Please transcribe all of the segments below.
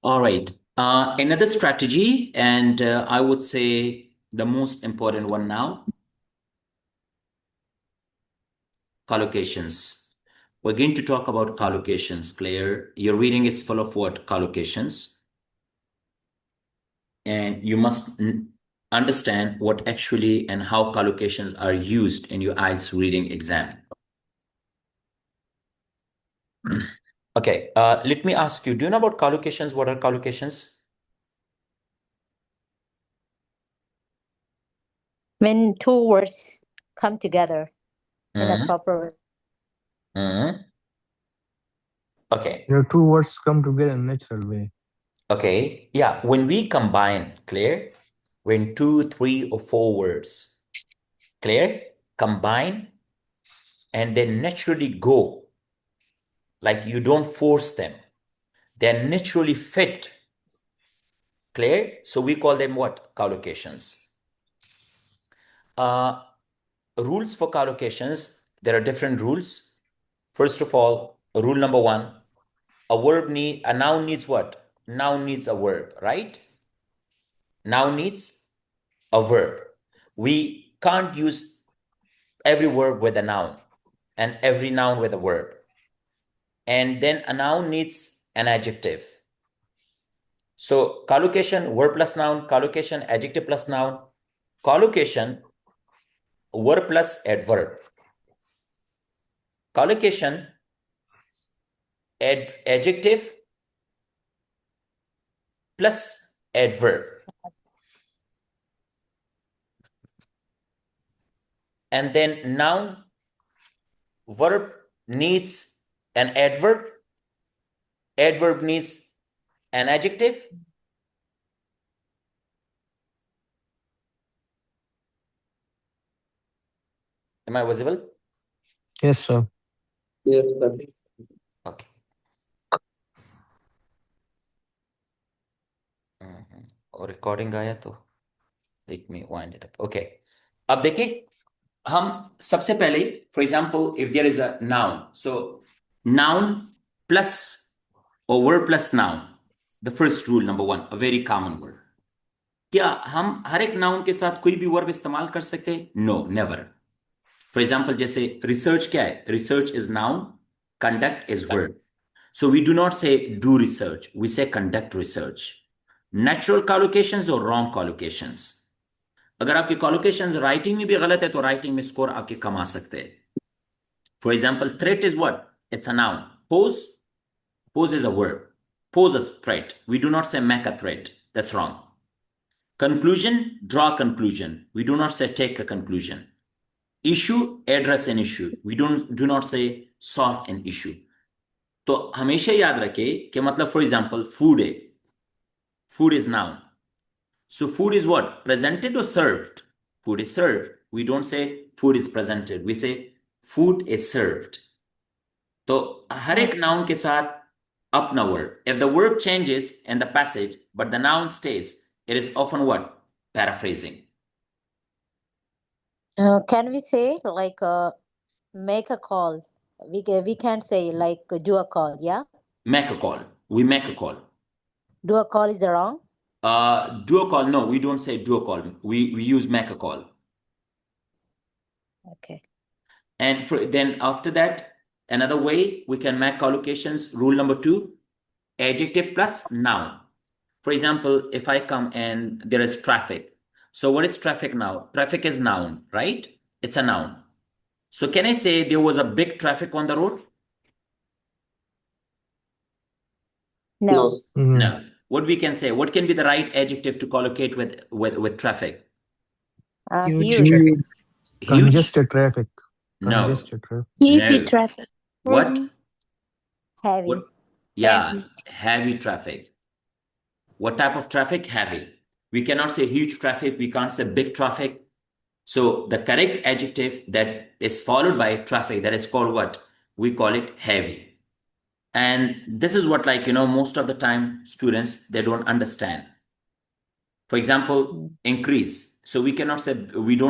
All right. Another strategy, and I would say the most important one now, collocations. We're going to talk about collocations, Claire. Your reading is full of what? Collocations. And you must understand what actually and how collocations are used in your IELTS reading exam. Okay, let me ask you, do you know about collocations? What are collocations? When two words come together in a Mhm, proper mhm. Okay, Your two words come together in a natural way. okay. Yeah, when we combine, Claire, when two, three, or four words, Claire, combine and they naturally go, like you don't force them. They're naturally fit, Claire. So we call them what? Collocations. Uh, Rules for collocations, there are different rules. First of all, rule number one, a noun needs what? Noun needs a verb, right? Noun needs a verb. We can't use every verb with a noun and every noun with a verb. And then a noun needs an adjective. So collocation, verb plus noun, collocation, adjective plus noun, collocation, verb plus adverb. Collocation, adjective plus adverb. And then noun, verb needs an adverb, adverb needs an adjective. Am I visible? Yes, sir. Yes, sir. Okay. और recording आया तो let me wind it up okay अब देखिए हम सबसे पहले for example if there is a noun so noun plus और word plus noun the first rule number one a very common word क्या हम हर एक नाउन के साथ कोई भी वर्ब इस्तेमाल कर सकते हैं नो नेवर फॉर एग्जांपल जैसे रिसर्च क्या है research is noun conduct is verb so we do not say do research we say conduct research natural collocations और wrong collocations अगर आपकी collocations राइटिंग में भी गलत है तो राइटिंग में स्कोर आपके कम आ सकते हैं for example threat is what it's a noun pose is a verb pose a threat we do not say make a threat that's wrong conclusion draw a conclusion we do not say take a conclusion issue address an issue we don't do not say solve an issue तो हमेशा याद रखे कि मतलब for example food है food is noun so food is what presented or served food is served we don't say food is presented we say food is served तो हर एक noun के साथ अपना verb if the verb changes in the passage but the noun stays it is often what paraphrasing can we say like make a call? We can't say like do a call. Yeah, make a call we make a call do a call is the wrong. do a call no we don't say do a call we use make a call Okay. and then after that, another way we can make collocations. Rule number two, adjective plus noun. For example, if I come and there is traffic. So what is traffic now? Traffic is noun, right? It's a noun. So can I say there was a big traffic on the road? No. No. What we can say? What can be the right adjective to collocate with traffic? Huge. Huge? Congested traffic. No. Congested traffic. Heavy No. traffic. What? Heavy. What? Yeah, Heavy. heavy traffic. What type of traffic? Heavy. We cannot say huge traffic. We can't say big traffic. So the correct adjective that is followed by traffic, that is called what? We call it heavy. And this is what, like, most of the time students, they don't understand. For example, increase. So we don't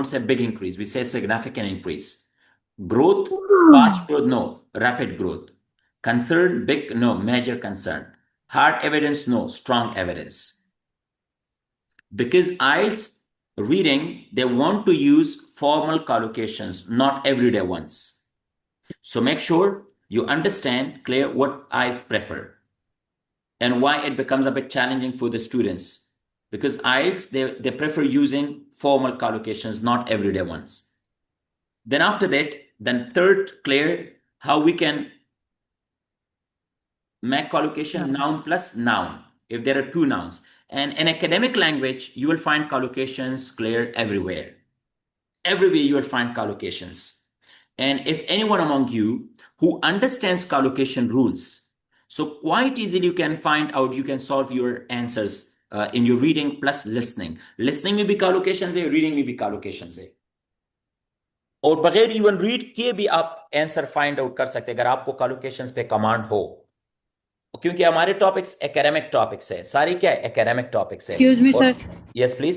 say big increase. We say significant increase. Growth, fast growth, no, rapid growth. Concern, big, no, major concern. Hard evidence, no. Strong evidence. Because IELTS reading, they want to use formal collocations, not everyday ones. So make sure you understand clear what IELTS prefer and why it becomes a bit challenging for the students. Because IELTS, they prefer using formal collocations, not everyday ones. Then after that, then third, clear how we can make collocation noun plus noun if there are two nouns. And in academic language, you will find collocations clear everywhere. Everywhere you will find collocations. And if anyone among you who understands collocation rules, so quite easily you can find out, you can solve your answers in your reading plus listening. Listening में भी collocations है, reading में भी collocations है. और बगैर even read किए भी आप आंसर फाइंड आउट कर सकते हैं अगर आपको collocations पे कमांड हो. क्योंकि हमारे टॉपिक्स एकेडमिक टॉपिक्स है, सारी क्या है एकेडमिक टॉपिक्स है. Excuse me sir. Yes please.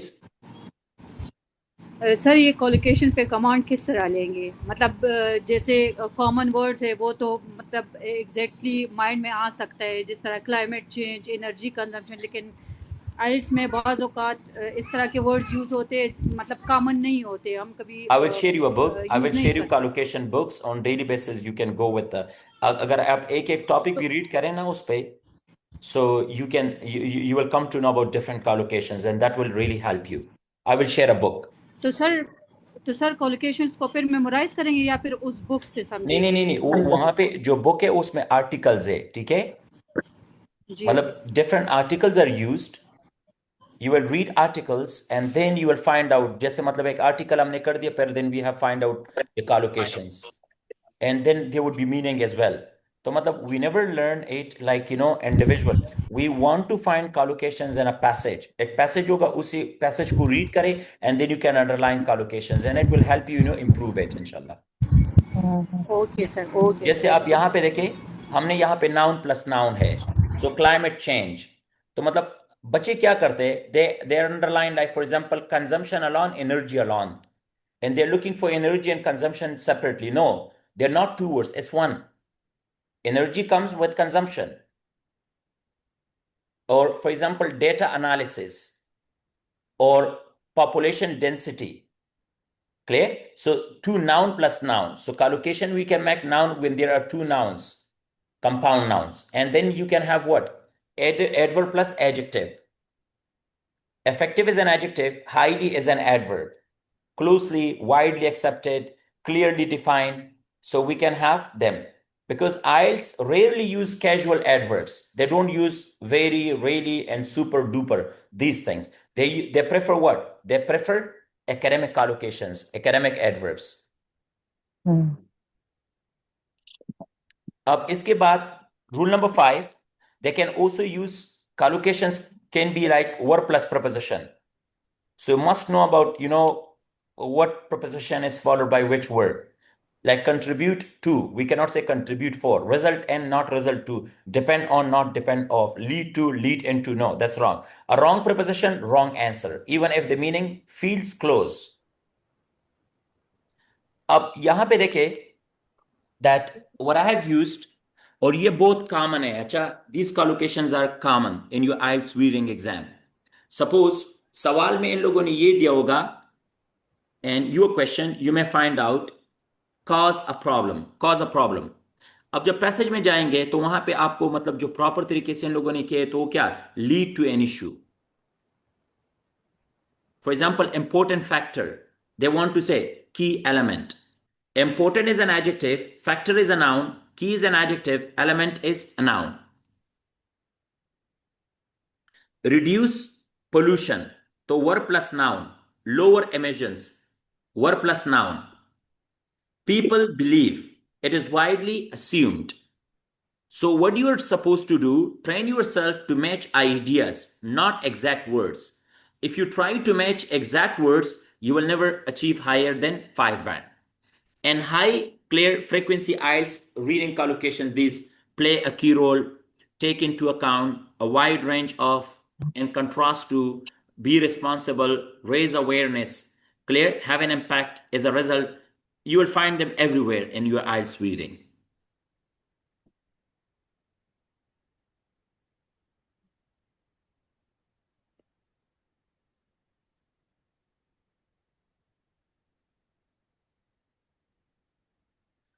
Sir ये कॉलिकेशन पे कमांड किस तरह लेंगे? मतलब जैसे कॉमन वर्ड्स है वो तो मतलब एग्जैक्टली माइंड में आ सकता है, जिस तरह क्लाइमेट चेंज, एनर्जी कंजम्पशन, लेकिन आइल्स में बहुत औकात इस तरह के वर्ड्स यूज होते हैं, मतलब कॉमन नहीं होते. हम कभी I will share you a book. I will share you collocation books on daily basis. You can go with the. अगर आप एक एक टॉपिक भी रीड करें ना उस पे, so you will come to know about different collocations and that will really help you. I will share a book. तो सर कॉलिकेशंस को फिर मेमोराइज करेंगे या फिर उस बुक से समझेंगे? नहीं वहां पे जो बुक है उसमें आर्टिकल्स है, ठीक है. मतलब different articles are used. You will read articles and then you will find out. जैसे मतलब एक article हमने कर दिया, फिर then we have find out the collocations and then there would be meaning as well. तो मतलब we never learn it like individual. We want to find collocations in a passage. एक passage होगा, उसी passage को read करें and then you can underline collocations and it will help you improve it inshallah. Okay sir, okay. जैसे आप यहाँ पे देखें, हमने यहाँ पे noun plus noun है. So climate change. तो मतलब बच्चे क्या करते हैं, they underline like for example consumption alone, energy alone, and they're looking for energy and consumption separately. No, they're not two words, it's one. Energy comes with consumption. Or for example data analysis or population density. Clear? So two noun plus noun. So collocation we can make noun when there are two nouns, compound nouns, and then you can have what? Adverb plus adjective. Effective is an adjective, highly is an adverb. Closely, widely accepted, clearly defined. So we can have them. Because IELTS rarely use casual adverbs. They don't use very, really, and super duper, these things. They prefer what? They prefer academic collocations, academic adverbs. अब इसके बाद rule number 5, they can also use collocations can be like verb plus preposition. So you must know about, what preposition is followed by which word. Like contribute to, we cannot say contribute for. Result and not result to. Depend on, not depend of. Lead to, lead into. No, that's wrong. A wrong preposition, wrong answer. Even if the meaning feels close. अब यहाँ पे देखे that what I have used, और ये बहुत common है. अच्छा, these collocations are common in your IELTS reading exam. Suppose सवाल में इन लोगों ने ये दिया होगा, and your question you may find out cause a problem. अब जब पैसेज में जाएंगे तो वहां पे आपको मतलब जो प्रॉपर तरीके से इन लोगों ने किए तो वो क्या, lead to an issue. For example, important factor, they want to say key element. Important is an adjective, factor is a noun, key is an adjective, element is a noun. Reduce pollution, so verb plus noun. Lower emissions, verb plus noun. People believe, it is widely assumed. So what you are supposed to do, train yourself to match ideas, not exact words. If you try to match exact words, you will never achieve higher than 5 band. And high clear frequency IELTS reading collocation, these play a key role, take into account a wide range of, in contrast to, be responsible, raise awareness, clear, have an impact. As a result, you will find them everywhere in your IELTS reading.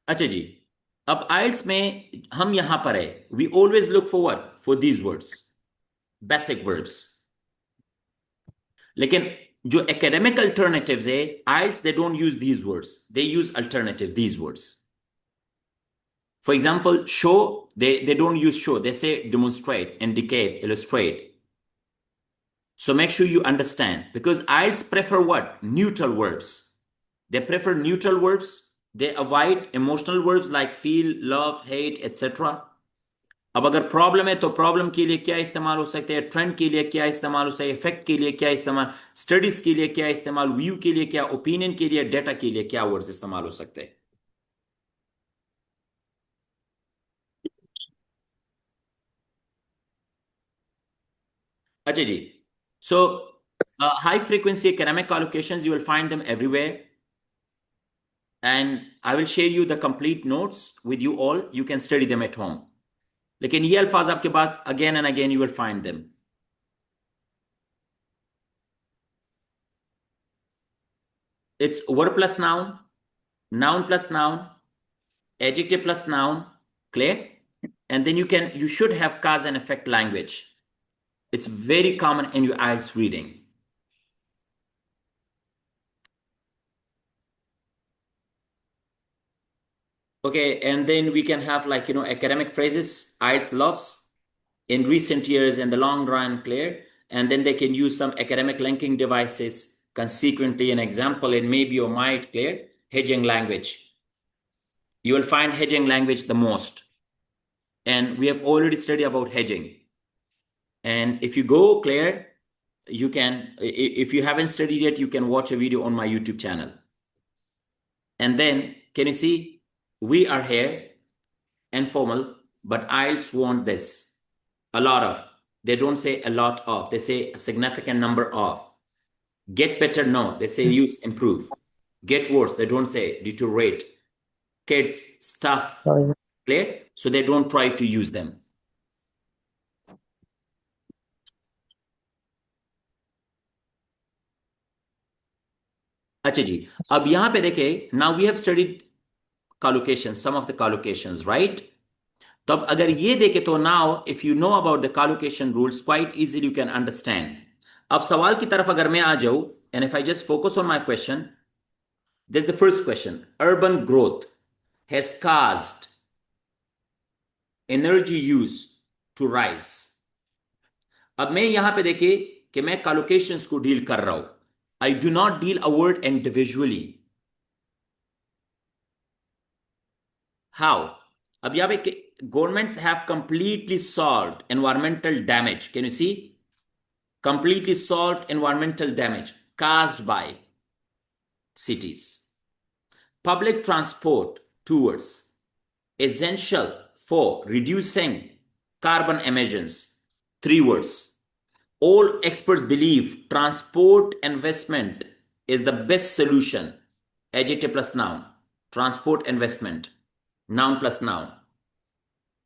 अच्छा जी, अब आइल्स में हम यहां पर है, we always look for these words, basic words. लेकिन जो academic alternatives है, आइल्स they don't use these words, they use alternative these words. For example, show, they don't use show, they say demonstrate, indicate, illustrate. So make sure you understand, because IELTS prefer what? Neutral verbs. They prefer neutral verbs. They avoid emotional verbs like feel, love, hate, etc. अब अगर problem है तो problem के लिए क्या इस्तेमाल हो सकते हैं, ट्रेंड के लिए क्या इस्तेमाल हो सकते हैं, इफेक्ट के लिए क्या इस्तेमाल, स्टडीज के लिए क्या इस्तेमाल, व्यू के लिए क्या, ओपिनियन के लिए, डेटा के लिए क्या वर्ड्स इस्तेमाल हो सकते हैं। अच्छा जी, so high frequency academic collocations, you will find them everywhere, and I will share you the complete notes with you all. You can study them at home. लेकिन ये अल्फाज आपके पास again and again you will find them. It's verb plus noun, noun plus noun, adjective plus noun, clear? And then you should have cause and effect language. It's very common in your IELTS reading. Okay, and then we can have like, academic phrases IELTS loves in recent years in the long run, clear? And then they can use some academic linking devices. Consequently, an example in maybe or might, clear? Hedging language. You will find hedging language the most. And we have already studied about hedging. And if you go, clear, you can, if you haven't studied yet, you can watch a video on my YouTube channel. And then, can you see, we are here, informal, but IELTS want this, a lot of. They don't say a lot of, they say a significant number of. Get better, no, they say use, improve. Get worse, they don't say deteriorate. Kids, stuff, clear? So they don't try to use them. अच्छा जी, अब यहां पे देखें, now we have studied collocations, some of the collocations, right? तो अब अगर ये देखें तो now if you know about the collocation rules, quite easily you can understand. अब सवाल की तरफ अगर मैं आ जाऊं, and if I just focus on my question, this is the first question. Urban growth has caused energy use to rise. अब मैं यहां पे देखिए कि मैं collocations को डील कर रहा हूं. I do not deal a word individually. How? अब यहाँ पे governments have completely solved environmental damage. Can you see? Completely solved environmental damage caused by cities. Public transport towards essential for reducing carbon emissions. 3 words. All experts believe transport investment is the best solution. Adjective plus noun. Transport investment. Noun plus noun.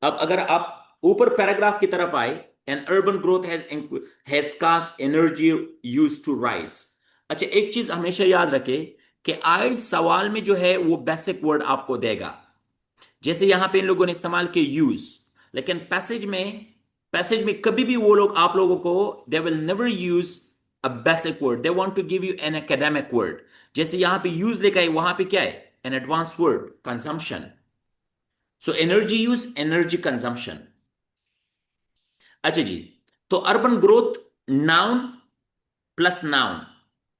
अब अगर आप ऊपर paragraph की तरफ आए, and urban growth has caused energy used to rise. अच्छा, एक चीज हमेशा याद रखे कि IELTS सवाल में जो है वो बेसिक वर्ड आपको देगा, जैसे यहां पे इन लोगों ने इस्तेमाल किया यूज, लेकिन पैसेज में कभी भी वो लोग आप लोगों को they will never use a basic word, they want to give you an academic word. जैसे यहां पे यूज लिखा है, वहां पे क्या है, an advance word, consumption. So energy use, energy consumption. अच्छा जी, तो urban growth noun plus noun,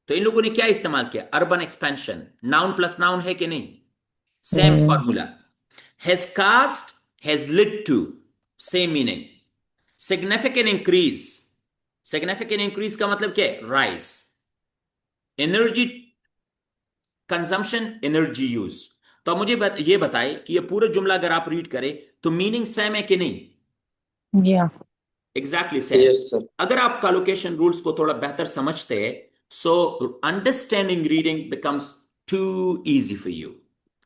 तो इन लोगों ने क्या इस्तेमाल किया, urban expansion, noun plus noun है कि नहीं, same formula. has caused, has led to, same meaning. Significant increase, significant increase का मतलब क्या है, rise. Energy consumption, energy use. तो मुझे ये बताए कि ये पूरा जुमला अगर आप रीड करें तो मीनिंग सेम है कि नहीं? Exactly same. Yes, sir. अगर आप कॉलोकेशन रूल्स को थोड़ा बेहतर समझते हैं, so understanding reading becomes too easy for you.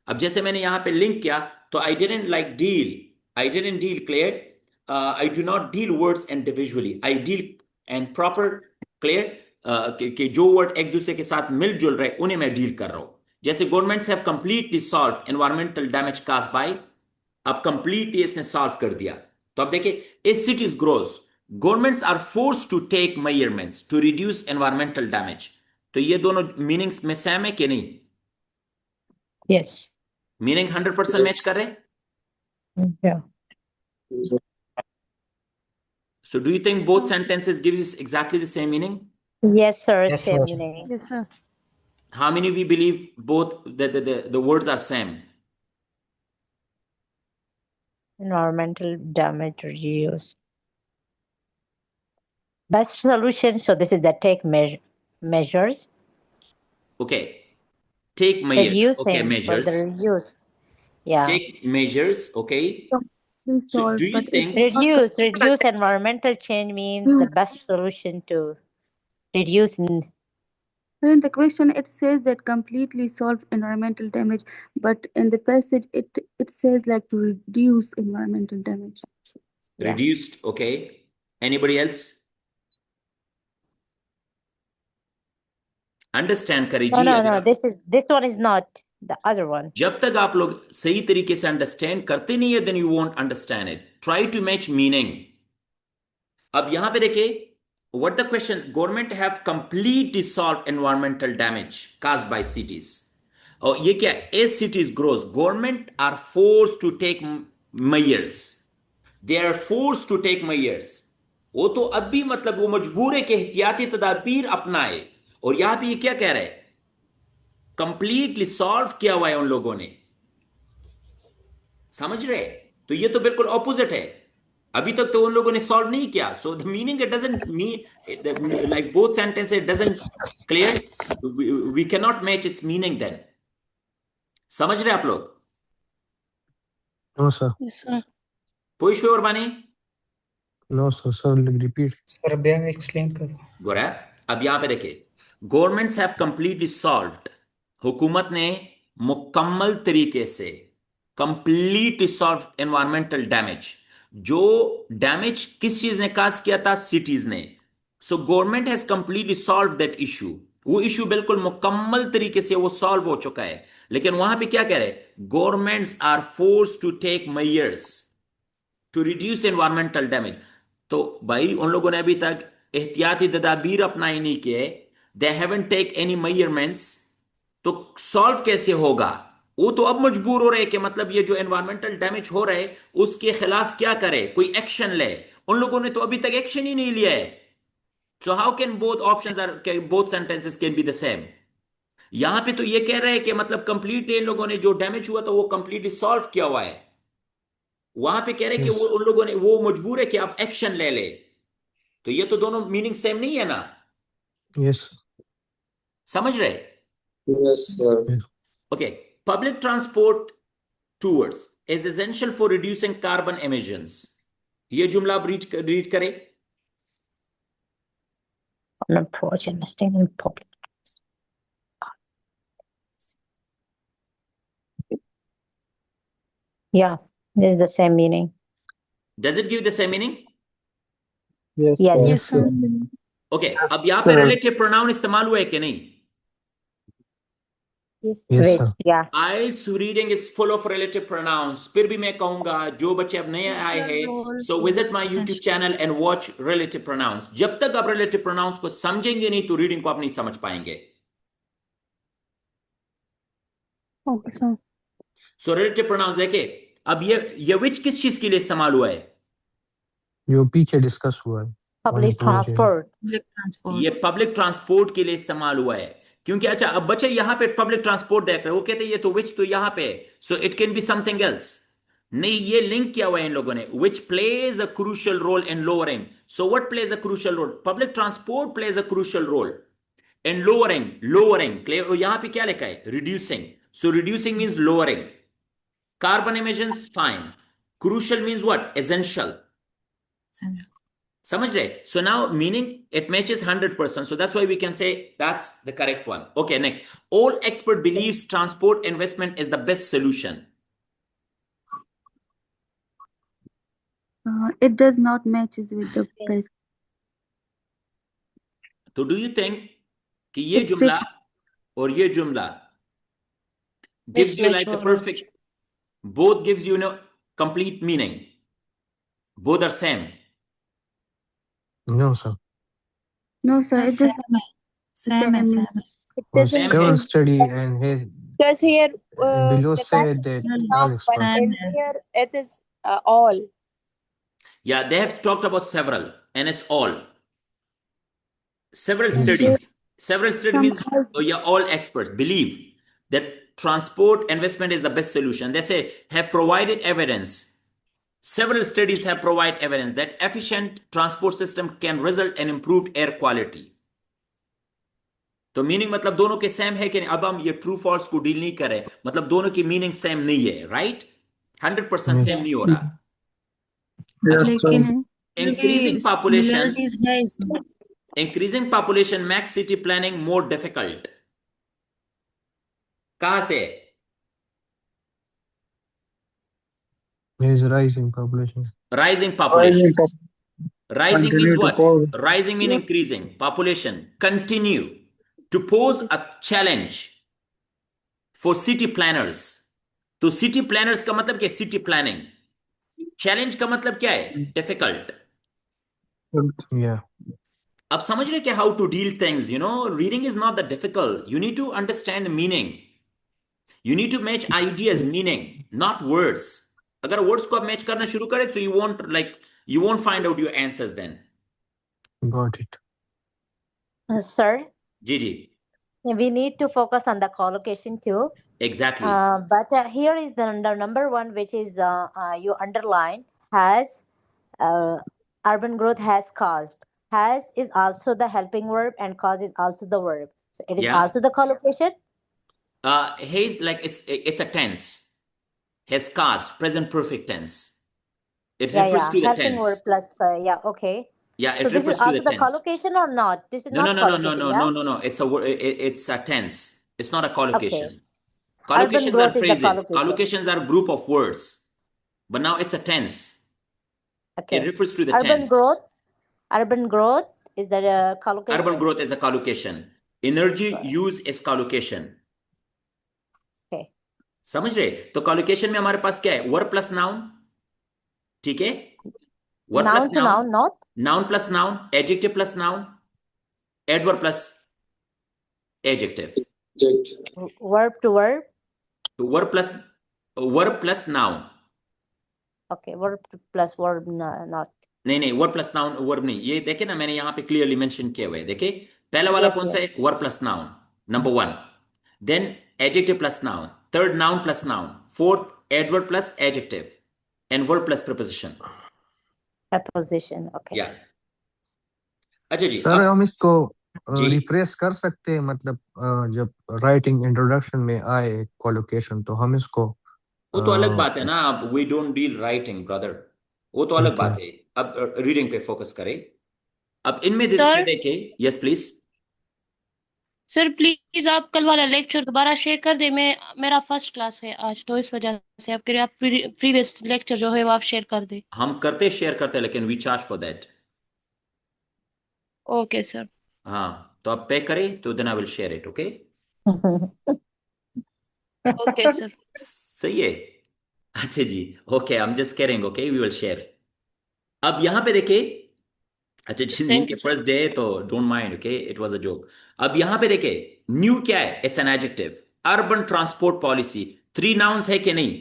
अब जैसे मैंने यहां पे लिंक किया, तो I didn't deal clear, I do not deal words individually, I deal and proper clear, कि जो वर्ड एक दूसरे के साथ मिलजुल रहे उन्हें मैं डील कर रहा हूं। जैसे governments have completely solve environmental damage cause by, अब कंप्लीटली इसने सॉल्व कर दिया। तो अब देखिए, as cities grows governments are force to take measurements to reduce environmental damage. तो ये दोनों मीनिंग्स में सेम है कि नहीं? Yes. मीनिंग 100% मैच कर रहे हैं? Yeah. So do you think both sentences gives exactly the same meaning? Yes, sir. Yes, Same sir. meaning. Yes, sir. How many of you believe both the words are same? Environmental damage reduce. Best solution. So this is the take measures. Okay. Take measures. Okay, Reducing for the measures. reduce. Yeah. Take measures. Okay. Please So solve, do you but think Reduce environmental change means the best solution to reduce. in the question it says that completely solve environmental damage, but in the passage it says like to reduce environmental damage. Yeah. reduced? Okay. Anybody else? Understand करें No, जी, no, अगर no. आप- This one is not the other one. जब तक आप लोग सही तरीके से अंडरस्टैंड करते नहीं है, then you won't understand it. Try to match meaning. अब यहां पे देखिए, what the question, government have completely solve environmental damage caused by cities. और ये क्या, as cities grows government are force to take measures, they are force to take measures. वो तो अब भी मतलब वो मजबूर है कि एहतियाती तदाबीर अपनाए। और यहां पे ये क्या कह रहे हैं, कंप्लीटली सॉल्व किया हुआ है उन लोगों ने। समझ रहे? तो ये तो बिल्कुल ऑपोजिट है, अभी तक तो उन लोगों ने सॉल्व नहीं किया। So the meaning it doesn't mean like both sentences, it doesn't clear, we can not match its meaning then. समझ रहे आप लोग? No, sir. Yes, sir. कोई श्योर बानी? No, sir. Sir, repeat. Sir अभी हम एक्सप्लेन करो। गोरा, अब यहां पे देखिए, गवर्नमेंट्स हैव कंप्लीटली सॉल्व्ड, हुकूमत ने मुकम्मल तरीके से कंप्लीटली सॉल्व एनवायरमेंटल डैमेज। जो डैमेज किस चीज ने काज किया था? सिटीज ने। So government has completely solve that issue, वो इशू बिल्कुल मुकम्मल तरीके से वो सॉल्व हो चुका है। लेकिन वहां पे क्या कह रहे हैं, governments are force to take measures to reduce environmental damage. तो भाई उन लोगों ने अभी तक एहतियाती तदाबीर अपनाई नहीं किए, they haven't take any measurements, तो सॉल्व कैसे होगा? वो तो अब मजबूर हो रहे कि मतलब ये जो एनवायरमेंटल डैमेज हो रहा है उसके खिलाफ क्या करे, कोई एक्शन ले। उन लोगों ने तो अभी तक एक्शन ही नहीं लिया है। So how can both options are, both sentences can be the same? यहां पे तो ये कह रहे हैं कि मतलब कंप्लीट इन लोगों ने जो डैमेज हुआ था वो कंप्लीटली सॉल्व किया हुआ है। वहां पे कह रहे हैं कि Yes. वो उन लोगों ने, वो मजबूर है कि आप एक्शन ले ले। तो ये तो दोनों मीनिंग सेम नहीं है ना? Yes. समझ रहे? Yes sir. Yes. Okay, public transport tours is essential for reducing carbon emissions. ये जुमला आप रीड करें। On approach and staying in public. Yeah, this is the same meaning. Does it give the same meaning? Yes. Yes, sir. Okay, अब यहाँ पे relative pronoun इस्तेमाल हुआ है कि नहीं? Yes, Which, sir. yeah. IELTS reading is full of relative pronouns. फिर भी मैं कहूंगा जो बच्चे अब नए आए हैं, so visit my YouTube channel and watch relative pronouns. जब तक आप relative pronouns को समझेंगे नहीं तो रीडिंग को आप नहीं समझ पाएंगे। Okay, sir. So relative pronouns देखिए, अब ये which किस चीज के लिए इस्तेमाल हुआ है? जो पीछे डिस्कस हुआ है। Public approach है। transport. ये पब्लिक ट्रांसपोर्ट के लिए इस्तेमाल हुआ है। क्योंकि अच्छा, अब बच्चे यहाँ पे पब्लिक ट्रांसपोर्ट देख रहे हैं, वो कहते हैं ये तो विच तो यहाँ पे, so it can be something else. नहीं, ये लिंक किया हुआ है इन लोगों ने, which plays a crucial role in lowering. So what plays a crucial role? Public transport plays a crucial role in lowering. यहाँ पे क्या लिखा है? Reducing. So reducing means lowering carbon emissions, fine. Crucial means what? Essential. समझ रहे? So now meaning it matches 100%. So that's why we can say that's the correct one. Okay, next. All expert believes transport investment is the best solution. It does not matches with the passage. So do you think कि ये It's जुमला और ये जुमला gives you like the Mismatch perfect, both gives you, complete meaning. Both are same. No, sir. No, sir. It just Same है, same. same है. It Well, doesn't Same several है. study and his because here below the said that context is No, all some, but expert. same in है. here it is all. Yeah, they have talked about several, and it's all. Several Yes. studies. Several studies means Somehow, all experts believe that transport investment is the best solution. They say have provided evidence. Several studies have provided evidence that efficient transport system can result in improved air quality. तो meaning मतलब दोनों के same है कि नहीं? अब हम ये ट्रू फॉल्स को डील नहीं कर रहे, मतलब दोनों की मीनिंग सेम नहीं है, राइट? 100% Yes. सेम नहीं हो रहा. Yes, sir. लेकिन Increasing population, similarities है इसमें. increasing population makes city planning more difficult. कहां से? There is rising population. Rising population. Rising pop- Rising means continue to what? cause. Rising means Yep. increasing. Population continue to pose a challenge for city planners. तो city planners का मतलब क्या है? City planning. Challenge का मतलब क्या है? Difficult. Yeah. अब समझ रहे क्या? How to deal things, reading is not that difficult. You need to understand the meaning. You need to match ideas, meaning, not words. अगर words को आप match करना शुरू करें, so you won't find out your answers then. Got it. Sir, जी जी. we need to focus on the collocation too. Exactly. But here is the number one, which is you underline has urban growth has caused. Has is also the helping verb and cause is also the verb. So it is Yeah. also the collocation. Has like it's a tense. Has caused, present perfect tense. It Yeah, refers yeah. to the Helping verb tense. plus yeah. Okay. Yeah, So it this is refers to also the the tense. collocation or not? This is No, no, not no, no, no, collocation. no, Yeah. no, no. It's a tense. It's not a collocation. Urban Collocations are growth is the phrases. collocation. Collocations are a group of words. But now it's a tense. Okay. It refers to the Urban tense. growth. Urban growth is the collocation. Urban growth is a collocation. Energy Right. use is collocation. Okay. समझ रहे? तो collocation में हमारे पास क्या है? Verb plus noun. ठीक है? Verb plus Noun to noun, not noun plus noun, adjective plus noun, adverb plus adjective. Object. verb to verb. तो verb plus noun. Okay, verb plus verb, not. नहीं verb plus noun verb नहीं. ये देखे ना, मैंने यहाँ पे clearly mention किया हुआ है. देखे पहला वाला Yes, कौन सा yes. है? Verb plus noun, number 1. Then adjective plus noun, third noun plus noun, fourth adverb plus adjective, and verb plus preposition. Preposition. Okay. या अच्छा जी. सर हम इसको जी. रिप्रेस कर सकते हैं, मतलब जब राइटिंग इंट्रोडक्शन में आए कोलोकेशन तो हम इसको वो तो अलग बात है ना. अब we don't deal writing brother, वो तो अलग Okay. बात है. अब रीडिंग पे फोकस करें. अब इनमें से सर देखें. Yes please. सर प्लीज आप कल वाला लेक्चर दोबारा शेयर कर दे. मेरा फर्स्ट क्लास है आज, तो इस वजह से आप प्रीवियस लेक्चर जो है वो आप शेयर कर दे. हम शेयर करते हैं, लेकिन we charge for that. Okay sir. हाँ, तो आप पे करें तो then I will share it. Okay. Okay sir. सही है. अच्छा जी. Okay, I am just caring. Okay, we will share. अब यहां पे देखिए. अच्छा जी, जिनके फर्स्ट डे तो don't mind. Okay, it was a joke. अब यहां पे देखिए, न्यू क्या है? It's an adjective. Urban transport policy 3 nouns है कि नहीं?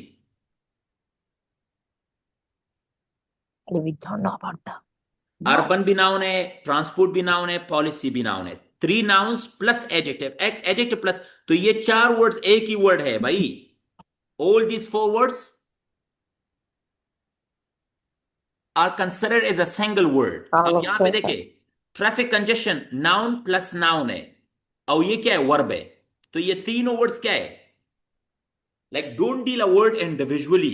We don't know about that. Urban भी नाउन है, ट्रांसपोर्ट भी नाउन है, पॉलिसी भी नाउन है. 3 nouns plus adjective, adjective plus, तो ये 4 वर्ड्स एक ही वर्ड है भाई. All these 4 words are considered as a single word. अब यहां पे देखिए, traffic congestion noun plus noun है, और ये क्या है? वर्ब है. तो ये तीनों वर्ड्स क्या है? Like don't deal a word individually.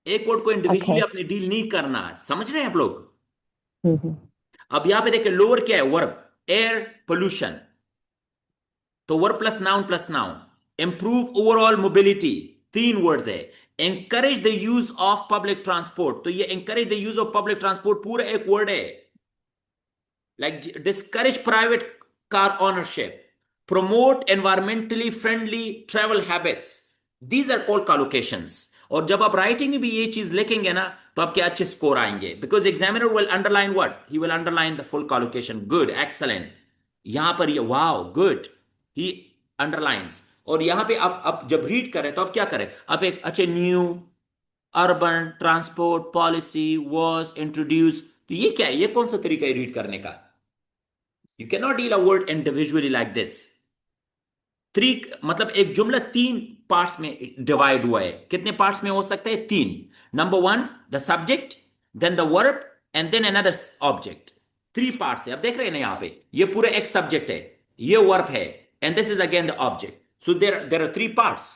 एक वर्ड को इंडिविजुअली Okay. अपने डील नहीं करना. समझ रहे हैं आप लोग? Mhm. अब यहां पे देखिए, लोअर क्या है? वर्ब. एयर पोल्यूशन, तो verb plus noun. Improve overall mobility, 3 words है. encourage the use of public transport, तो ये encourage the use of public transport पूरा एक वर्ड है. like discourage private car ownership, promote environmentally friendly travel habits. These are called collocations. और जब आप writing में भी ये चीज लिखेंगे ना तो आपके अच्छे स्कोर आएंगे, because examiner will underline what, he will underline the full collocation. Good, excellent. यहां पर ये वाओ गुड, ही अंडरलाइंस. और यहां पे आप जब रीड करें तो आप क्या करें, आप एक अच्छे new urban transport policy was introduce. तो ये क्या है, ये कौन सा तरीका है रीड करने का? You can not deal a word individually like this. Three मतलब एक जुमला 3 पार्ट्स में डिवाइड हुआ है. कितने पार्ट्स में हो सकता है? 3. Number 1 the subject, then the verb and then another object. 3 parts है. अब देख रहे हैं ना यहाँ पे, ये पूरा एक सब्जेक्ट है, ये वर्ब है, and this is again the object. So there are 3 parts.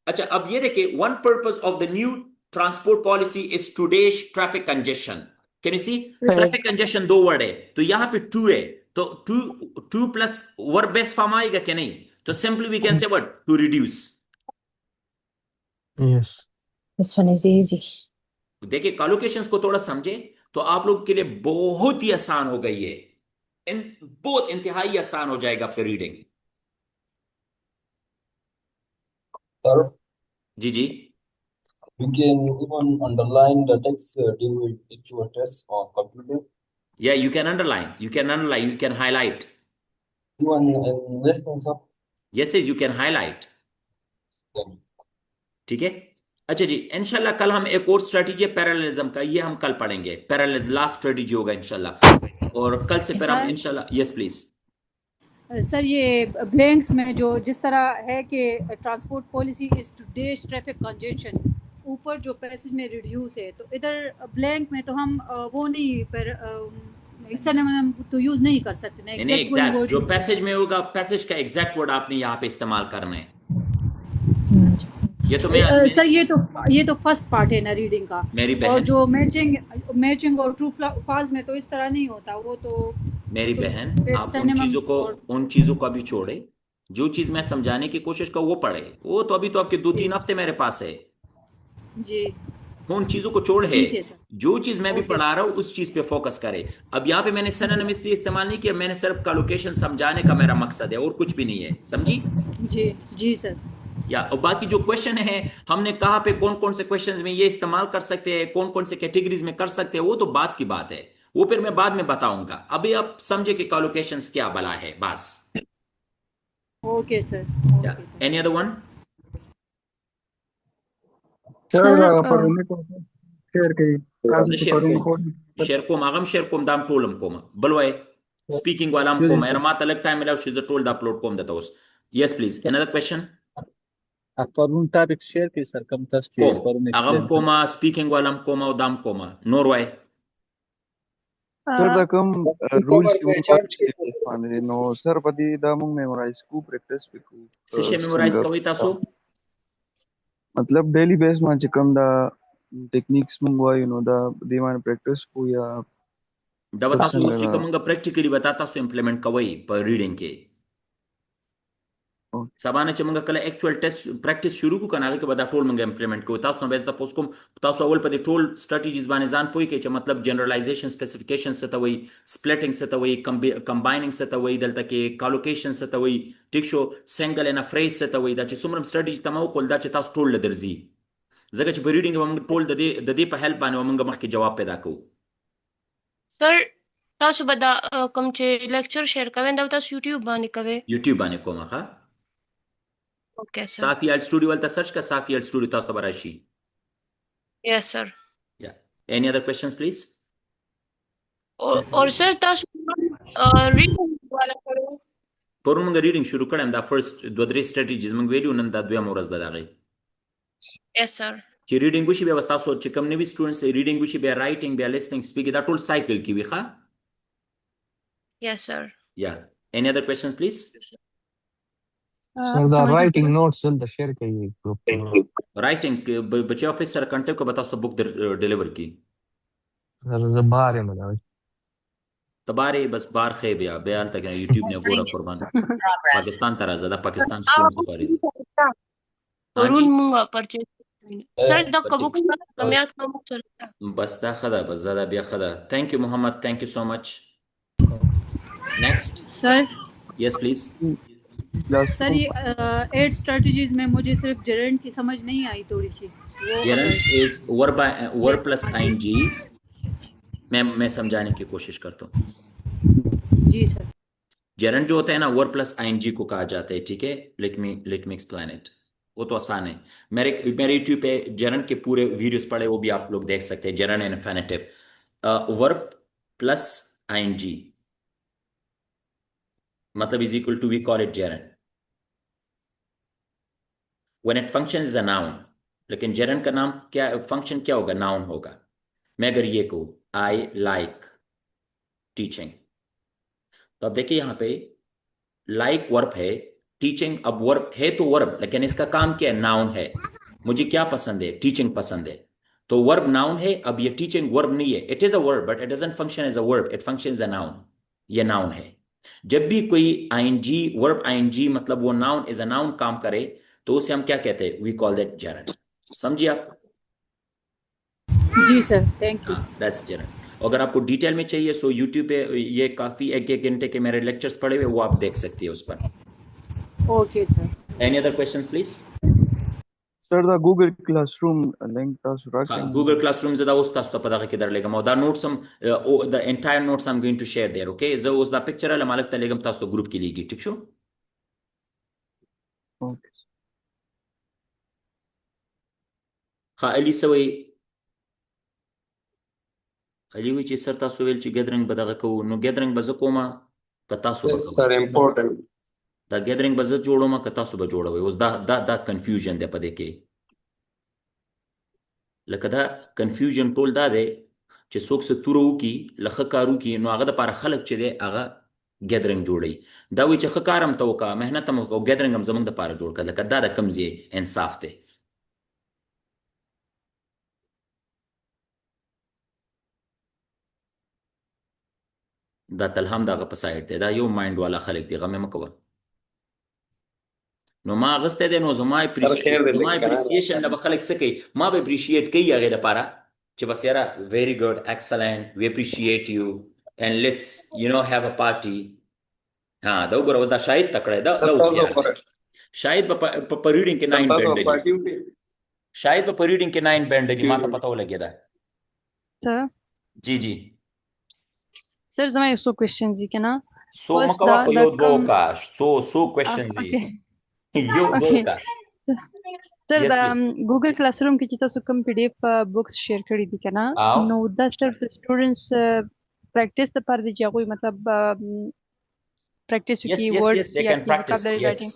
अच्छा, अब ये देखिए, one purpose of the new transport policy is to dash traffic congestion. Can you see? Traffic congestion 2 word है, तो यहां पे 2 है, तो 2 प्लस वर्ब बेस फॉर्म आएगा कि नहीं? तो simply we can say what, to reduce. Yes. This one is easy. देखिए कॉलोकेशंस को थोड़ा समझे तो आप लोग के लिए बहुत ही आसान हो गई है. बहुत इंतहाई आसान हो जाएगा आपका रीडिंग. Sir, जी जी. we can even underline the text during actual test on computer. Yeah, you can underline, you can highlight. Even in listening, sir. Yes, you can highlight. Then ठीक है. अच्छा जी, इंशाल्लाह कल हम एक और स्ट्रेटेजी है पैरेललिज्म का, ये हम कल पढ़ेंगे. पैरेललिज्म लास्ट स्ट्रेटेजी होगा इंशाल्लाह, और कल से फिर हम सर? इंशाल्लाह. Yes please. सर ये ब्लैंक्स में जो जिस तरह है कि transport policy is to dash traffic congestion, ऊपर जो पैसेज में रिड्यूस है, तो इधर ब्लैंक में तो हम वो नहीं पर हम तो यूज नहीं कर सकते ना. नहीं, एग्जैक्ट जो पैसेज में होगा, पैसेज का एग्जैक्ट वर्ड आपने यहाँ पे इस्तेमाल करना है. ये तो मैं सर ये तो फर्स्ट पार्ट है ना रीडिंग का. मेरी और बहन, जो मैचिंग और ट्रू फाल्स में तो इस तरह नहीं होता. वो तो मेरी तो बहन, आप synonyms और उन चीजों को अभी छोड़े. जो चीज मैं समझाने की कोशिश कर वो पढ़े. वो तो अभी तो आपके 2-3 हफ्ते मेरे पास है. जी उन चीजों को छोड़ है. ठीक है सर. जो चीज मैं भी ओके पढ़ा रहा हूँ उस चीज पे फोकस करे. अब यहाँ पे मैंने सिनोनिम इसलिए इस्तेमाल नहीं किया, मैंने सिर्फ कॉलोकेशन समझाने का मेरा मकसद है, और कुछ भी नहीं है. समझी? जी जी सर. या और बाकी जो क्वेश्चन है, हमने कहाँ पे कौन कौन से क्वेश्चंस में ये इस्तेमाल कर सकते हैं, कौन कौन से कैटेगरीज में कर सकते हैं, वो तो बात की बात है, वो फिर मैं बाद में बताऊंगा. अभी आप समझे कि कॉलोकेशंस क्या बला है बस. Okay sir. Any other one? Sir, पढ़ने को शेयर की शेरकोम agam शेरकोम दाम टोलम कोमा बलवाए स्पीकिंग वालाम कोमा era mata lag time allow she's told the upload com that was. Yes please, another question. Parun topic share ki sir kam tas Kom parun agam explain koma speaking walam koma dam koma norway. Sir, the come rules you want no sir padi da mung memorize ku practice ku Sishe memorize kawai taso मतलब daily base ma chikam da techniques mungwa you know da diman practice ku ya da bata so usi ka munga practically batata so implement kawai per reading के सबाने च मंगा कला actual test practice शुरू को कनावे के बाद toll मंगा implement को तास नो बेस द पोस्ट को तास अवल पदे टोल स्ट्रेटजीज बाने जान पोई के च मतलब जनरलाइजेशन स्पेसिफिकेशन से तवई स्प्लिटिंग से तवई कंबाइनिंग से तवई दलता के कॉलोकेशन से तवई टिक्शो सिंगल एंड अ फ्रेज से तवई दा च सुमरम स्ट्रेटजी तमाउ कोल दा च तास टोल लदरजी जगह च रीडिंग मंगा टोल द दे पे हेल्प बाने मंगा मख के जवाब पैदा को. सर तासु बदा कम चे लेक्चर शेयर कवें दा तास YouTube बाने कवे को मखा. Okay sir. साफी एल स्टूडियो वाला सर्च का साफी एल स्टूडियो तास बराशी. Yes sir. या एनी अदर क्वेश्चंस प्लीज. और सर तासु रीडिंग वाला करो पर मंगा रीडिंग शुरू करें दा फर्स्ट दोदरे स्ट्रेटजीज मंग वेल्यू नन दा दुया मोरस दा गई. Yes sir. ची रीडिंग गुशी व्यवस्था सोच ची कम ने भी स्टूडेंट्स रीडिंग गुशी बे राइटिंग बे लिसनिंग स्पीकिंग दा टोल साइकिल की विखा. Yes sir. या any other questions please. Sir, the writing notes will the share की group. राइटिंग बच्चे ऑफिस सर कंटेंट को बता सो बुक डिलीवर की. Sir, the बाहर है मतलब. तबारे बस बार खे बयान तक YouTube ने गोरा कुर्बान पाकिस्तान तरह ज्यादा पाकिस्तान स्टूडेंट्स बारे रूल मुंगा परचेज सर द बुक कमियात का बुक चलता बस दा खदा बस ज्यादा बिया खदा. Thank you Mohammad, thank you so much. Next sir yes please sir classroom ये 8 स्ट्रेटजीज में मुझे सिर्फ जेरेंट की समझ नहीं आई थोड़ी सी वो जेरंट अगर इज वर्ब प्लस हाँ जी आईएनजी मैं समझाने की कोशिश करता हूँ जी सर जेरंट जो होता है ना वर्ब प्लस आईएनजी को कहा जाता है ठीक है लेट मी एक्सप्लेन इट वो तो आसान है मेरे यूट्यूब पे जेरंट के पूरे वीडियोस पड़े वो भी आप लोग देख सकते हैं gerund and infinitive verb plus ING मतलब is equal to we call it gerund when it function is a noun लेकिन जेरंट का नाम क्या फंक्शन क्या होगा नाउन होगा मैं अगर ये कहूँ आई लाइक टीचिंग तो अब देखिए यहाँ पे लाइक वर्ब है टीचिंग अब वर्ब है तो वर्ब लेकिन इसका काम क्या है नाउन है मुझे क्या पसंद है टीचिंग पसंद है तो वर्ब नाउन है अब ये टीचिंग वर्ब नहीं है it is a verb but it doesn't function as a verb it function as a noun ये नाउन है जब भी कोई आईएनजी वर्ब आईएनजी मतलब वो नाउन एज अ नाउन काम करे तो उसे हम क्या कहते हैं वी कॉल दैट जेरंट समझिए आप जी सर थैंक यू हाँ दैट्स जेरंट अगर आपको डिटेल में चाहिए सो यूट्यूब पे ये काफी एक एक घंटे के मेरे लेक्चर्स पड़े हुए वो आप देख सकती है उस पर okay sir any other questions please sir the Google classroom link तासु हाँ राखें Google Classroom زه دا اوس تاسو ته په دغه کې درلېږم او دا نوټس هم او د انټایر نوټس ام ګوینګ ټو شیر دیر اوکې زه اوس دا پکچر له مالک ته لېږم تاسو ته ګروپ کې لیږي ټیک شو اوکے ها علي سوي علي وی چې سر تاسو ویل چې ګیدرینګ به دغه کوو نو ګیدرینګ به زه کومه که تاسو به Yes, کوئ sir, important. دا ګیدرینګ به زه جوړوم که تاسو به جوړوئ اوس دا کنفیوژن دی په دې کې لکه دا کنفیوژن ټول دا دی چې څوک څه توره وکړي له ښه کار وکړي نو هغه دپاره خلک چې دی هغه ګیدرینګ جوړوي دا وایي چې ښه کار هم ته وکړه محنت هم وکړه او ګیدرینګ هم زموږ دپاره جوړ کړه لکه دا د کوم ځای انصاف دی دا تلهم دغه په سایډ دی دا یو مایند والا خلک دي غم مه کوه نو ما اغسته دی نو زما Sir, خیر دی لکه کنه اپریسیشن له به خلک څه کوي ما به اپریشیټ کوي هغې دپاره چې بس یاره very good excellent we appreciate you and let's have a party ها دا وګوره دا شاهد تکړه دا سر تاسو هوښیار پر دی شاهد په ریډینګ کې سر 9 تاسو بینډ لري پارټي وکړي شاهد په ریډینګ کې 9 بینډ لري ما ته پته ولګېده Sir, جی جی sir, زما یو څو questions دي که نه سو first مکوه خو یو دوه کوم وکړه سو کوېشنز دي okay یو دوه okay وکړه sir یس دا پلیز Google Classroom کې چې تاسو کوم PDF books share کړي دي که نه او نو دا صرف students practice لپاره دي چې هغوی مطلب practice yes وکړي yes words yes they یا can کړي practice vocabulary yes writing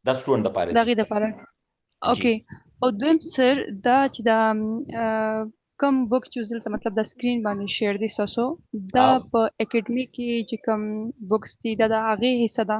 دا سټوډنټ دپاره د دي هغې دپاره جی okay او دویم سر دا چې دا کوم بوکس چې دلته مطلب د سکرین باندې شیر دي تاسو دا او په اکیډمي کې چې کوم بوکس دي دا د هغې حصه ده